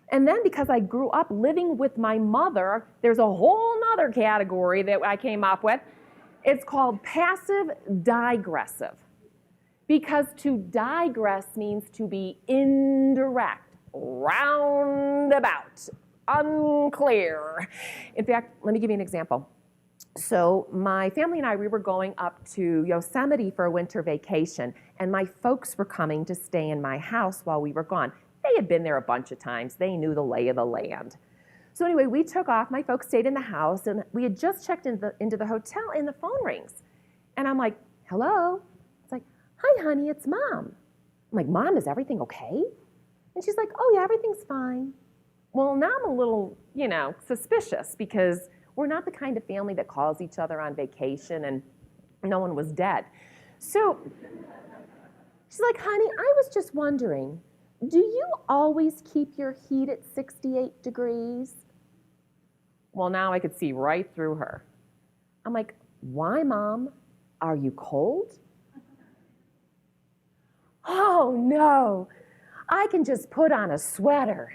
And then because I grew up living with my mother, there's a whole nother category that I came up with. It's called passive digressive. Because to digress means to be indirect, roundabout, unclear. In fact, let me give you an example. So my family and I, we were going up to Yosemite for a winter vacation, and my folks were coming to stay in my house while we were gone. They had been there a bunch of times. They knew the lay of the land. So anyway, we took off. My folks stayed in the house, and we had just checked into the hotel, and the phone rings. And I'm like, hello? It's like, hi, honey, it's Mom. I'm like, Mom, is everything okay? And she's like, oh, yeah, everything's fine. Well, now I'm a little, suspicious because we're not the kind of family that calls each other on vacation and no one was dead. So she's like, honey, I was just wondering, do you always keep your heat at 68 degrees? Well, now I could see right through her. I'm like, why, Mom? Are you cold? Oh, no. I can just put on a sweater.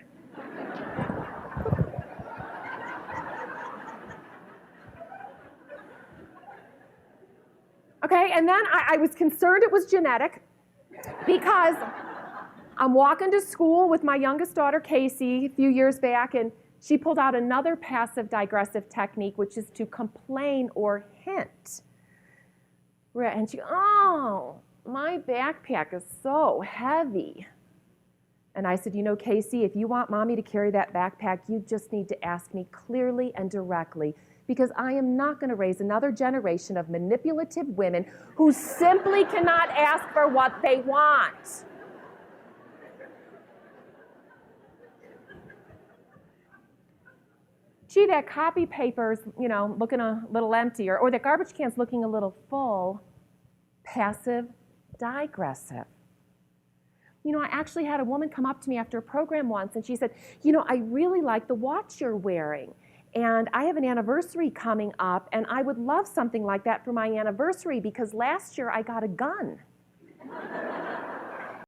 Okay, and then I was concerned it was genetic because I'm walking to school with my youngest daughter, Casey, a few years back, and she pulled out another passive digressive technique, which is to complain or hint. And she goes, oh, my backpack is so heavy. And I said, Casey, if you want Mommy to carry that backpack, you just need to ask me clearly and directly, because I am not going to raise another generation of manipulative women who simply cannot ask for what they want. Gee, that copy paper's, looking a little empty, or that garbage can's looking a little full. Passive digressive. I actually had a woman come up to me after a program once, and she said, I really like the watch you're wearing, and I have an anniversary coming up, and I would love something like that for my anniversary because last year I got a gun.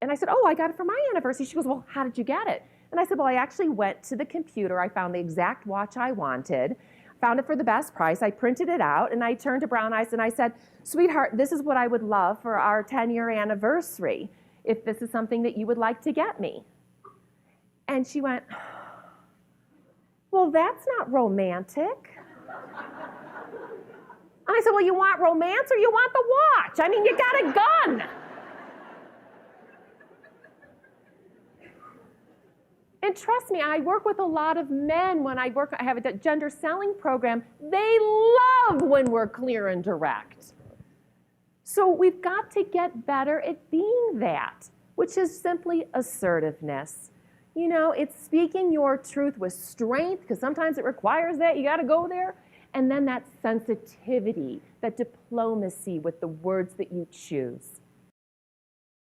And I said, oh, I got it for my anniversary. She goes, well, how did you get it? And I said, well, I actually went to the computer. I found the exact watch I wanted, found it for the best price. I printed it out, and I turned to Brown Eyes, and I said, sweetheart, this is what I would love for our 10-year anniversary, if this is something that you would like to get me. And she went, well, that's not romantic. And I said, well, you want romance or you want the watch? I mean, you got a gun. And trust me, I work with a lot of men when I have a gender selling program. They love when we're clear and direct. So we've got to get better at being that, which is simply assertiveness. It's speaking your truth with strength, because sometimes it requires that. You got to go there. And then that sensitivity, that diplomacy with the words that you choose.